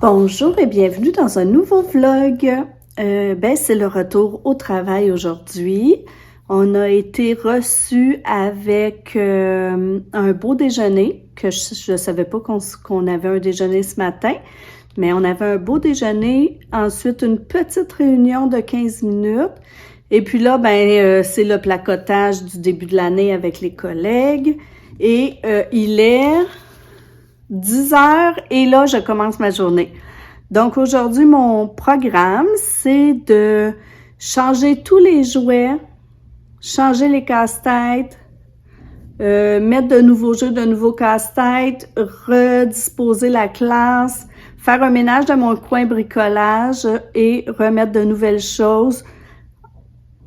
Bonjour et bienvenue dans un nouveau vlog. C'est le retour au travail aujourd'hui. On a été reçus avec un beau déjeuner, que je savais pas qu'on avait un déjeuner ce matin, mais on avait un beau déjeuner, ensuite une petite réunion de 15 minutes, et puis là, c'est le placotage du début de l'année avec les collègues, et il est 10 heures et là, je commence ma journée. Donc aujourd'hui, mon programme, c'est de changer tous les jouets, changer les casse-têtes, mettre de nouveaux jeux, de nouveaux casse-têtes, redisposer la classe, faire un ménage de mon coin bricolage et remettre de nouvelles choses.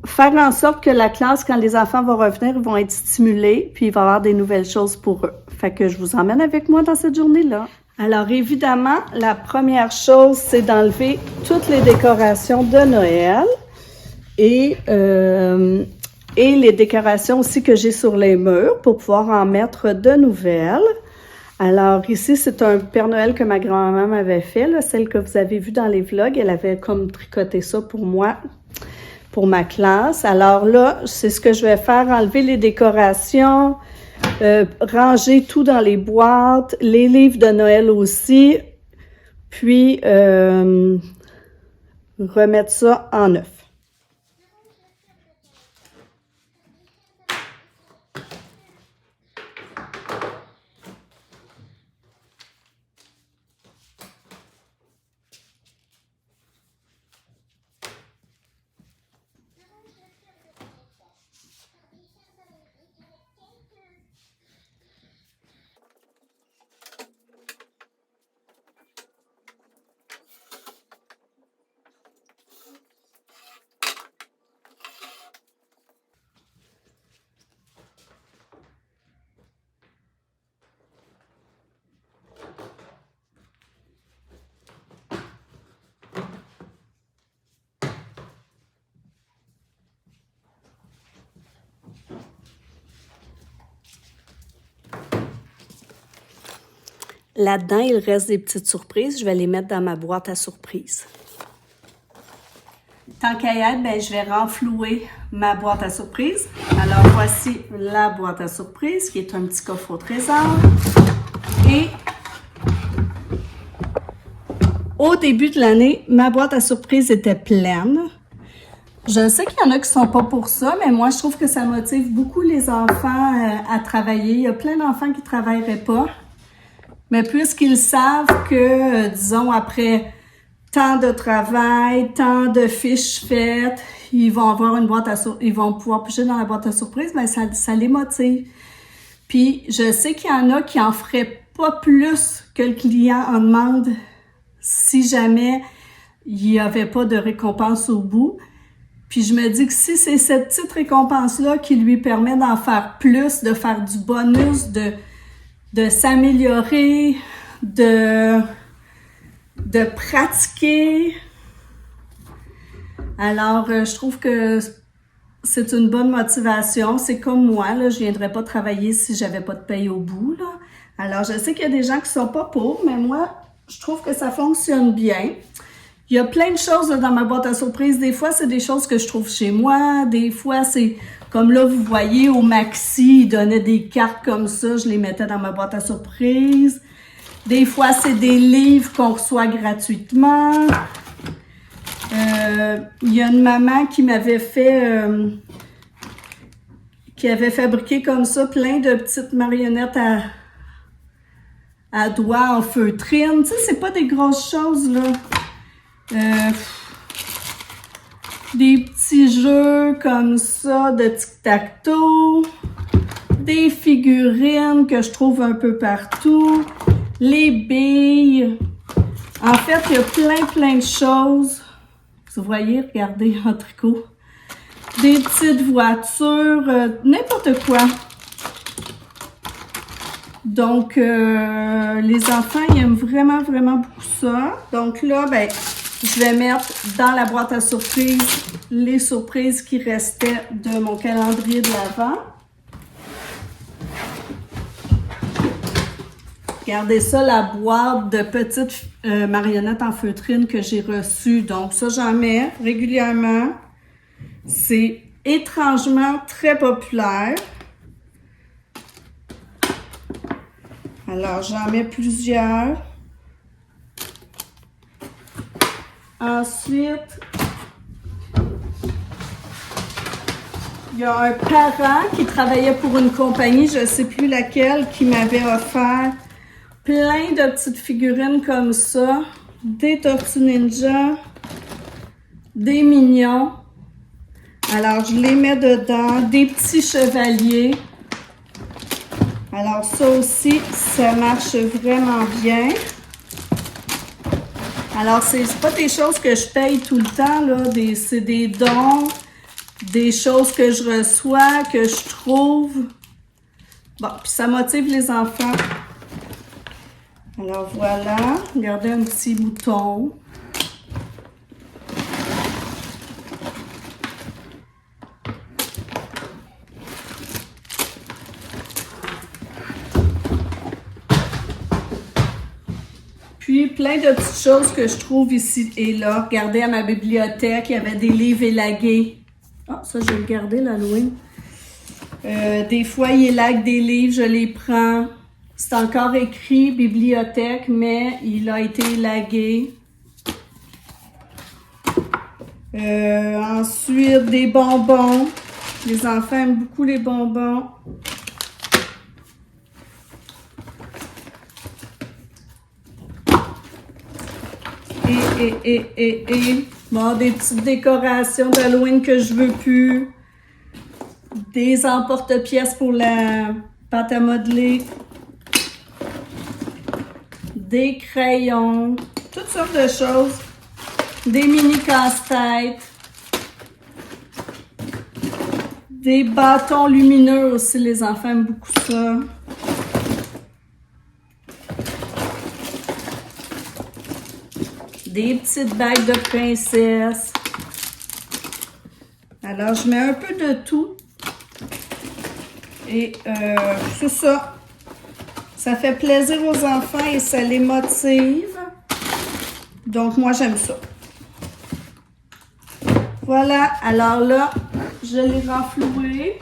Faire en sorte que la classe, quand les enfants vont revenir, ils vont être stimulés, puis il va y avoir des nouvelles choses pour eux. Fait que je vous emmène avec moi dans cette journée-là. Alors évidemment, la première chose, c'est d'enlever toutes les décorations de Noël et les décorations aussi que j'ai sur les murs pour pouvoir en mettre de nouvelles. Alors ici, c'est un Père Noël que ma grand-maman m'avait fait, là, celle que vous avez vue dans les vlogs. Elle avait comme tricoté ça pour moi, pour ma classe. Alors là, c'est ce que je vais faire, enlever les décorations, ranger tout dans les boîtes, les livres de Noël aussi, puis remettre ça en neuf. Là-dedans, il reste des petites surprises. Je vais les mettre dans ma boîte à surprises. Tant qu'à y être, je vais renflouer ma boîte à surprises. Alors, voici la boîte à surprises, qui est un petit coffre au trésor. Et au début de l'année, ma boîte à surprises était pleine. Je sais qu'il y en a qui sont pas pour ça, mais moi, je trouve que ça motive beaucoup les enfants à travailler. Il y a plein d'enfants qui ne travailleraient pas. Mais puisqu'ils savent que, disons, après tant de travail, tant de fiches faites, ils vont avoir une boîte à ils vont pouvoir piger dans la boîte à surprise, ça les motive. Puis, je sais qu'il y en a qui en feraient pas plus que le client en demande si jamais il n'y avait pas de récompense au bout. Puis, je me dis que si c'est cette petite récompense-là qui lui permet d'en faire plus, de faire du bonus, de s'améliorer, de pratiquer. Alors, je trouve que c'est une bonne motivation. C'est comme moi, là, je viendrais pas travailler si j'avais pas de paye au bout, là. Alors, je sais qu'il y a des gens qui sont pas pour, mais moi, je trouve que ça fonctionne bien. Il y a plein de choses là, dans ma boîte à surprise. Des fois, c'est des choses que je trouve chez moi. Des fois, c'est comme là, vous voyez, au Maxi, ils donnaient des cartes comme ça. Je les mettais dans ma boîte à surprise. Des fois, c'est des livres qu'on reçoit gratuitement. Il y a une maman qui m'avait fait... qui avait fabriqué comme ça plein de petites marionnettes à doigts en feutrine. Tu sais, c'est pas des grosses choses, là. Des petits jeux comme ça de tic-tac-toe, des figurines que je trouve un peu partout, les billes. En fait, il y a plein de choses. Vous voyez, regardez en tricot. Des petites voitures, n'importe quoi. Donc, les enfants, ils aiment vraiment beaucoup ça. Donc là, je vais mettre dans la boîte à surprises les surprises qui restaient de mon calendrier de l'Avent. Regardez ça, la boîte de petites marionnettes en feutrine que j'ai reçue. Donc ça, j'en mets régulièrement. C'est étrangement très populaire. Alors, j'en mets plusieurs. Ensuite, il y a un parent qui travaillait pour une compagnie, je ne sais plus laquelle, qui m'avait offert plein de petites figurines comme ça, des Tortues Ninja, des Mignons. Alors, je les mets dedans, des petits chevaliers. Alors, ça aussi, ça marche vraiment bien. Alors, c'est pas des choses que je paye tout le temps, là. C'est des dons, des choses que je reçois, que je trouve. Bon, puis ça motive les enfants. Alors, voilà. Regardez un petit bouton. Puis, plein de petites choses que je trouve ici et là. Regardez à ma bibliothèque, il y avait des livres élagués. Ah, ça, je vais le garder, l'Halloween. Des fois, il élague des livres, je les prends. C'est encore écrit bibliothèque, mais il a été élagué. Ensuite, des bonbons. Les enfants aiment beaucoup les bonbons. Bon, des petites décorations d'Halloween que je veux plus. Des emporte-pièces pour la pâte à modeler. Des crayons. Toutes sortes de choses. Des mini casse-têtes. Des bâtons lumineux aussi, les enfants aiment beaucoup ça. Des petites bagues de princesse. Alors, je mets un peu de tout. Et c'est ça. Ça fait plaisir aux enfants et ça les motive. Donc, moi, j'aime ça. Voilà. Alors là, je l'ai renfloué.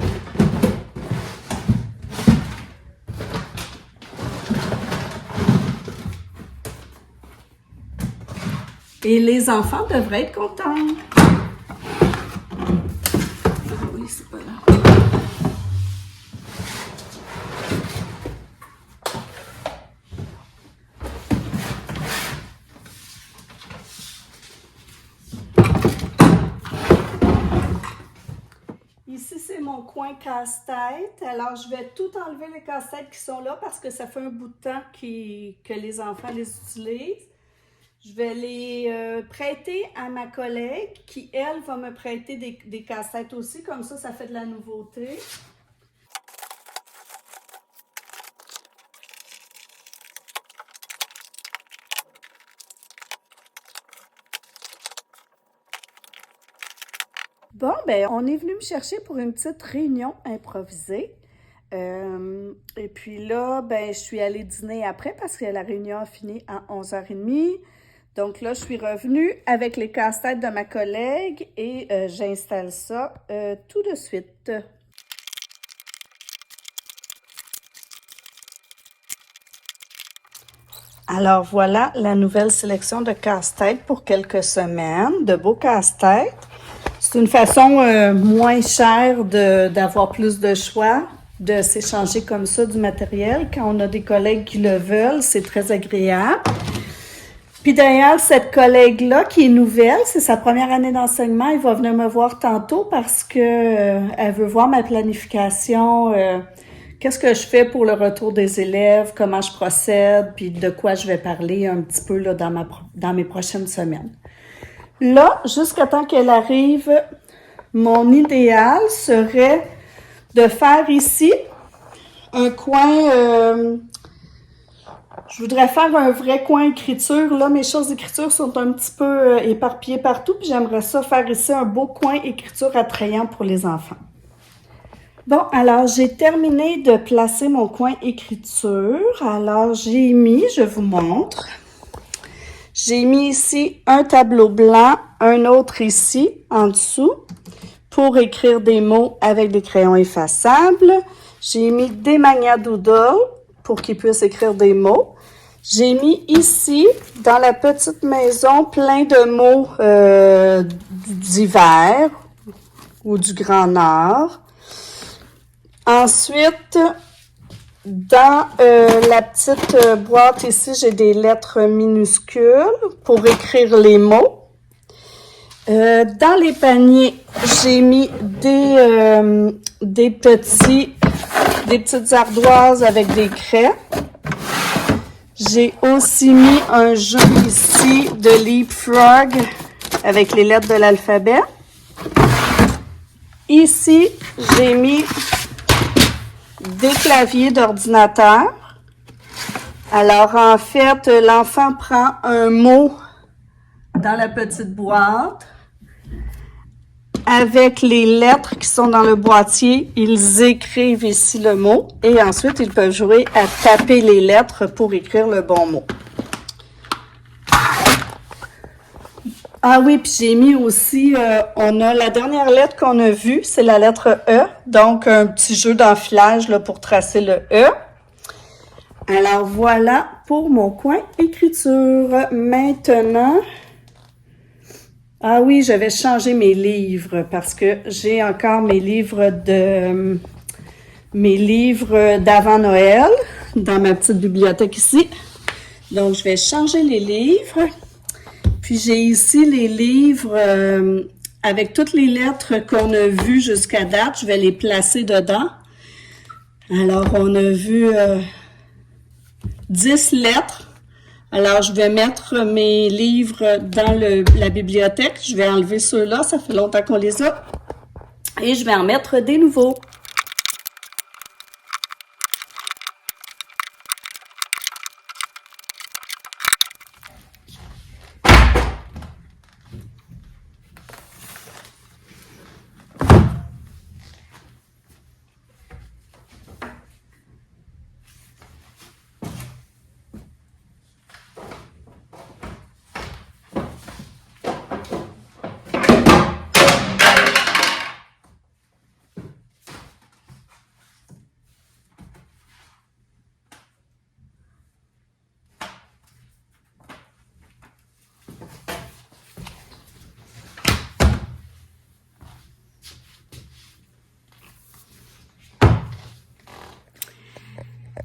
Et les enfants devraient être contents. Oui, c'est pas là. Ici, c'est mon coin casse-tête. Alors, je vais tout enlever les casse-têtes qui sont là parce que ça fait un bout de temps que les enfants les utilisent. Je vais les prêter à ma collègue qui, elle, va me prêter des casse-têtes aussi. Comme ça fait de la nouveauté. Bon, ben, on est venu me chercher pour une petite réunion improvisée. Et puis là, ben, je suis allée dîner après parce que la réunion a fini à 11h30. Donc là, je suis revenue avec les casse-têtes de ma collègue et j'installe ça tout de suite. Alors voilà la nouvelle sélection de casse-têtes pour quelques semaines, de beaux casse-têtes. C'est une façon moins chère d'avoir plus de choix, de s'échanger comme ça du matériel. Quand on a des collègues qui le veulent, c'est très agréable. Puis d'ailleurs, cette collègue-là qui est nouvelle, c'est sa première année d'enseignement, elle va venir me voir tantôt parce que elle veut voir ma planification, qu'est-ce que je fais pour le retour des élèves, comment je procède, puis de quoi je vais parler un petit peu là, dans mes prochaines semaines. Là, jusqu'à temps qu'elle arrive, mon idéal serait de faire ici un coin... je voudrais faire un vrai coin écriture. Là, mes choses d'écriture sont un petit peu éparpillées partout. Puis j'aimerais ça faire ici un beau coin écriture attrayant pour les enfants. Bon, alors j'ai terminé de placer mon coin écriture. Alors j'ai mis, je vous montre, j'ai mis ici un tableau blanc, un autre ici en dessous pour écrire des mots avec des crayons effaçables. J'ai mis des Magna Doodle pour qu'ils puissent écrire des mots. J'ai mis ici, dans la petite maison, plein de mots d'hiver ou du Grand Nord. Ensuite, dans la petite boîte ici, j'ai des lettres minuscules pour écrire les mots. Dans les paniers, j'ai mis des petites ardoises avec des craies. J'ai aussi mis un jeu ici de Leapfrog avec les lettres de l'alphabet. Ici, j'ai mis des claviers d'ordinateur. Alors, en fait, l'enfant prend un mot dans la petite boîte. Avec les lettres qui sont dans le boîtier, ils écrivent ici le mot et ensuite, ils peuvent jouer à taper les lettres pour écrire le bon mot. Ah oui, puis j'ai mis aussi, on a la dernière lettre qu'on a vue, c'est la lettre E, donc un petit jeu d'enfilage là, pour tracer le E. Alors voilà pour mon coin écriture. Maintenant, ah oui, je vais changer mes livres parce que j'ai encore mes livres d'avant Noël dans ma petite bibliothèque ici. Donc, je vais changer les livres. Puis, j'ai ici les livres avec toutes les lettres qu'on a vues jusqu'à date. Je vais les placer dedans. Alors, on a vu 10 lettres. Alors, je vais mettre mes livres dans la bibliothèque. Je vais enlever ceux-là, ça fait longtemps qu'on les a. Et je vais en mettre des nouveaux.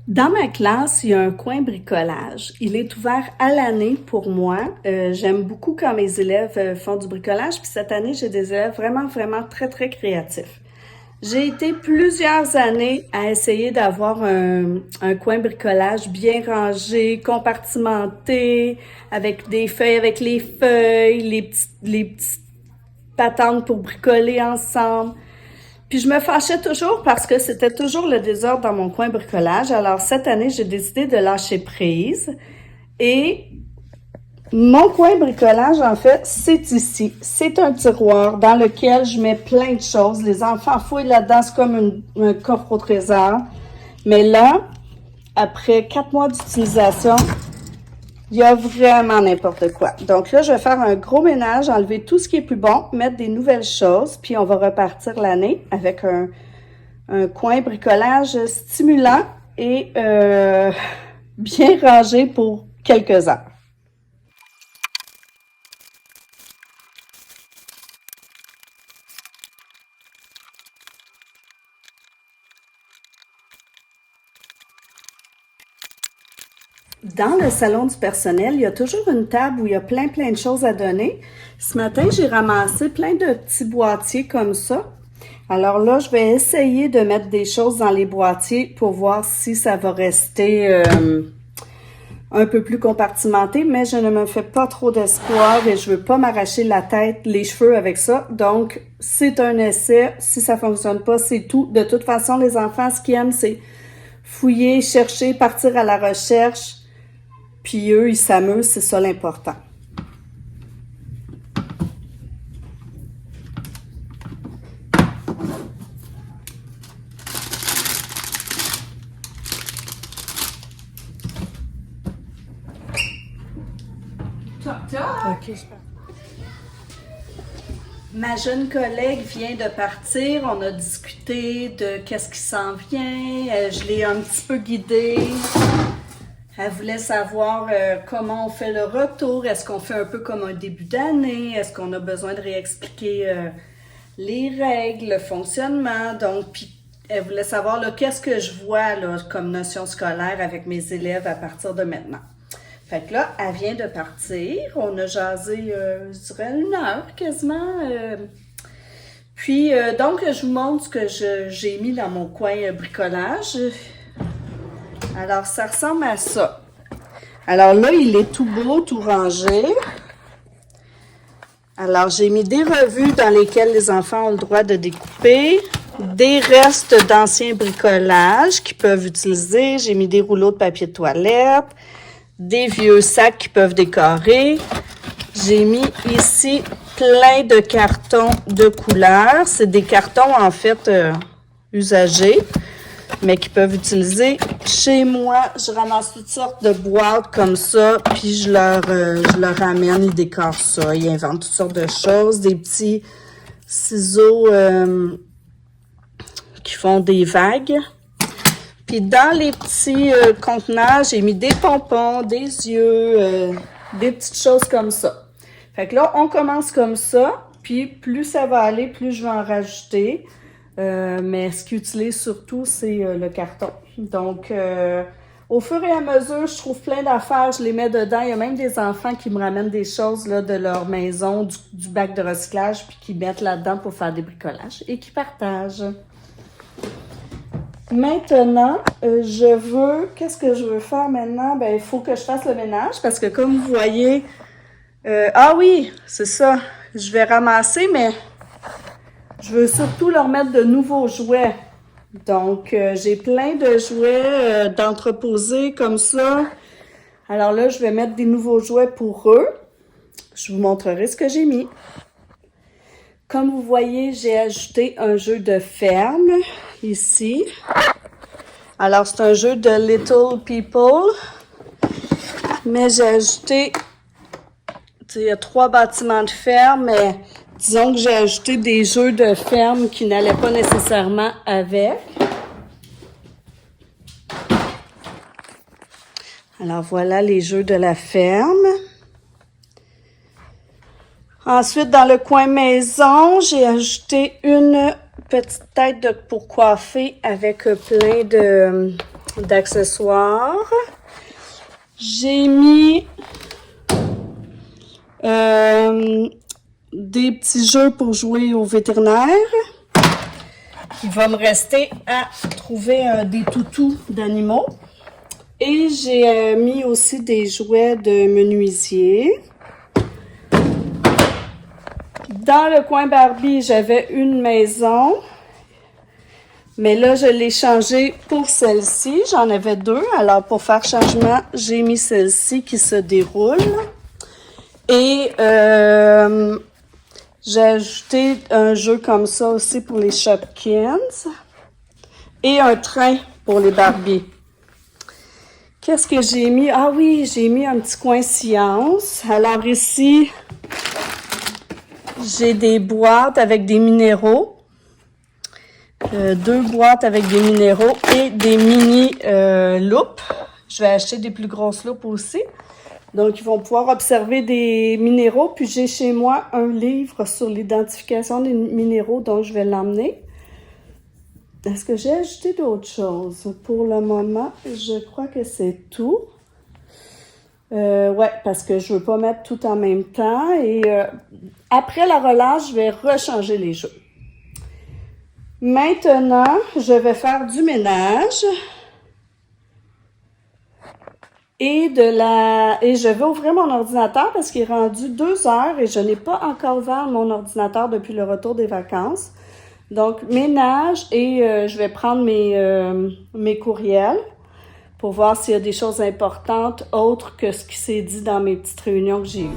Dans ma classe, il y a un coin bricolage. Il est ouvert à l'année pour moi. J'aime beaucoup quand mes élèves font du bricolage. Puis cette année, j'ai des élèves vraiment très, très créatifs. J'ai été plusieurs années à essayer d'avoir un coin bricolage bien rangé, compartimenté, avec des feuilles, avec les feuilles, les petites patentes pour bricoler ensemble. Puis je me fâchais toujours parce que c'était toujours le désordre dans mon coin bricolage. Alors cette année, j'ai décidé de lâcher prise. Et mon coin bricolage, en fait, c'est ici. C'est un tiroir dans lequel je mets plein de choses. Les enfants fouillent là-dedans, c'est comme un coffre au trésor. Mais là, après 4 mois d'utilisation, il y a vraiment n'importe quoi. Donc là, je vais faire un gros ménage, enlever tout ce qui est plus bon, mettre des nouvelles choses, puis on va repartir l'année avec un coin bricolage stimulant et bien rangé pour quelques heures. Dans le salon du personnel, il y a toujours une table où il y a plein de choses à donner. Ce matin, j'ai ramassé plein de petits boîtiers comme ça. Alors là, je vais essayer de mettre des choses dans les boîtiers pour voir si ça va rester un peu plus compartimenté, mais je ne me fais pas trop d'espoir et je veux pas m'arracher la tête, les cheveux avec ça. Donc, c'est un essai. Si ça fonctionne pas, c'est tout. De toute façon, les enfants, ce qu'ils aiment, c'est fouiller, chercher, partir à la recherche. Puis eux, ils s'amusent, c'est ça l'important. Ok. Ma jeune collègue vient de partir. On a discuté de qu'est-ce qui s'en vient. Je l'ai un petit peu guidée. Elle voulait savoir comment on fait le retour. Est-ce qu'on fait un peu comme un début d'année? Est-ce qu'on a besoin de réexpliquer les règles, le fonctionnement? Donc, puis elle voulait savoir là, qu'est-ce que je vois là, comme notion scolaire avec mes élèves à partir de maintenant. Fait que là, elle vient de partir. On a jasé, je dirais, 1 heure quasiment. Puis, donc, je vous montre ce que j'ai mis dans mon coin bricolage. Alors, ça ressemble à ça. Alors là, il est tout beau, tout rangé. Alors, j'ai mis des revues dans lesquelles les enfants ont le droit de découper, des restes d'anciens bricolages qu'ils peuvent utiliser. J'ai mis des rouleaux de papier de toilette, des vieux sacs qu'ils peuvent décorer. J'ai mis ici plein de cartons de couleurs. C'est des cartons, en fait, usagés, mais qu'ils peuvent utiliser chez moi. Je ramasse toutes sortes de boîtes comme ça, puis je leur ramène, ils décorent ça. Ils inventent toutes sortes de choses, des petits ciseaux qui font des vagues. Puis dans les petits contenants, j'ai mis des pompons, des yeux, des petites choses comme ça. Fait que là, on commence comme ça, puis plus ça va aller, plus je vais en rajouter. Mais ce qu'ils utilisent surtout, c'est le carton. Donc, au fur et à mesure, je trouve plein d'affaires, je les mets dedans. Il y a même des enfants qui me ramènent des choses là, de leur maison, du bac de recyclage, puis qui mettent là-dedans pour faire des bricolages et qui partagent. Maintenant, qu'est-ce que je veux faire maintenant? Ben, il faut que je fasse le ménage parce que comme vous voyez, ah oui, c'est ça, je vais ramasser, mais je veux surtout leur mettre de nouveaux jouets. Donc, j'ai plein de jouets d'entreposés comme ça. Alors là, je vais mettre des nouveaux jouets pour eux. Je vous montrerai ce que j'ai mis. Comme vous voyez, j'ai ajouté un jeu de ferme ici. Alors, c'est un jeu de Little People. Mais j'ai ajouté, il y a 3 bâtiments de ferme, mais disons que j'ai ajouté des jeux de ferme qui n'allaient pas nécessairement avec. Alors, voilà les jeux de la ferme. Ensuite, dans le coin maison, j'ai ajouté une petite tête pour coiffer avec plein d'accessoires. J'ai mis des petits jeux pour jouer au vétérinaire. Il va me rester à trouver des toutous d'animaux. Et j'ai mis aussi des jouets de menuisier. Dans le coin Barbie, j'avais une maison. Mais là, je l'ai changée pour celle-ci. J'en avais 2. Alors, pour faire changement, j'ai mis celle-ci qui se déroule. Et j'ai ajouté un jeu comme ça aussi pour les Shopkins. Et un train pour les Barbie. Qu'est-ce que j'ai mis? Ah oui, j'ai mis un petit coin science. Alors ici, j'ai des boîtes avec des minéraux. 2 boîtes avec des minéraux et des mini loupes. Je vais acheter des plus grosses loupes aussi. Donc, ils vont pouvoir observer des minéraux. Puis, j'ai chez moi un livre sur l'identification des minéraux, donc je vais l'emmener. Est-ce que j'ai ajouté d'autres choses? Pour le moment, je crois que c'est tout. Ouais, parce que je veux pas mettre tout en même temps. Et après la relâche, je vais rechanger les jeux. Maintenant, je vais faire du ménage. Et je vais ouvrir mon ordinateur parce qu'il est rendu 2 heures et je n'ai pas encore ouvert mon ordinateur depuis le retour des vacances. Donc, ménage et je vais prendre mes courriels pour voir s'il y a des choses importantes autres que ce qui s'est dit dans mes petites réunions que j'ai eues.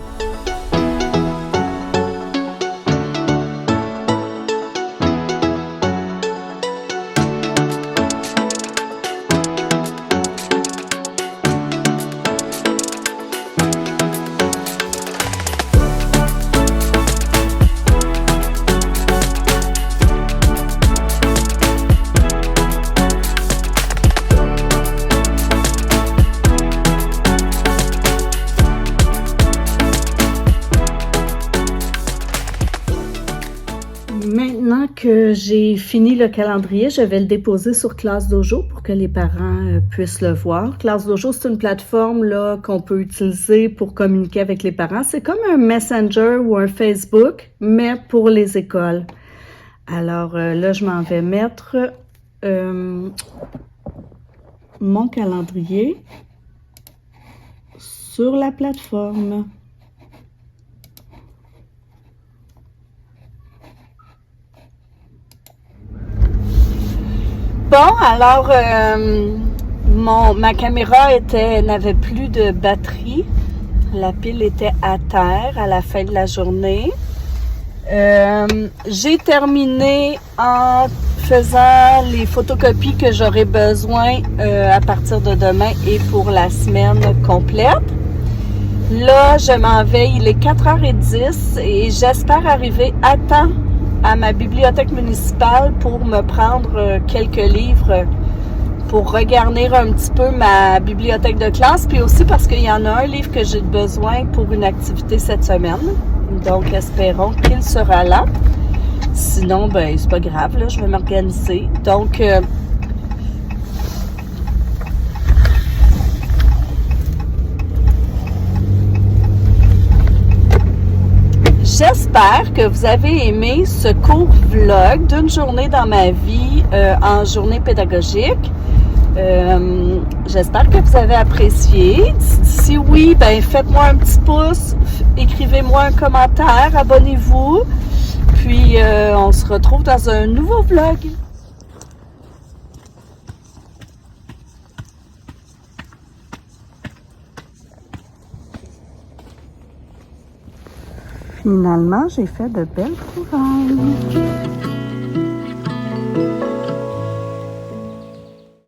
que j'ai fini le calendrier, je vais le déposer sur Classe Dojo pour que les parents puissent le voir. Classe Dojo, c'est une plateforme là qu'on peut utiliser pour communiquer avec les parents. C'est comme un Messenger ou un Facebook, mais pour les écoles. Alors là, je m'en vais mettre mon calendrier sur la plateforme. Bon, alors, ma caméra n'avait plus de batterie. La pile était à terre à la fin de la journée. J'ai terminé en faisant les photocopies que j'aurai besoin à partir de demain et pour la semaine complète. Là, je m'en vais, il est 4h10 et j'espère arriver à temps à ma bibliothèque municipale pour me prendre quelques livres pour regarnir un petit peu ma bibliothèque de classe, puis aussi parce qu'il y en a un livre que j'ai besoin pour une activité cette semaine. Donc, espérons qu'il sera là. Sinon, ben, c'est pas grave, là, je vais m'organiser. Donc, j'espère que vous avez aimé ce court vlog d'une journée dans ma vie en journée pédagogique. J'espère que vous avez apprécié. Si oui, ben faites-moi un petit pouce, écrivez-moi un commentaire, abonnez-vous. Puis on se retrouve dans un nouveau vlog. Finalement, j'ai fait de belles trouvailles.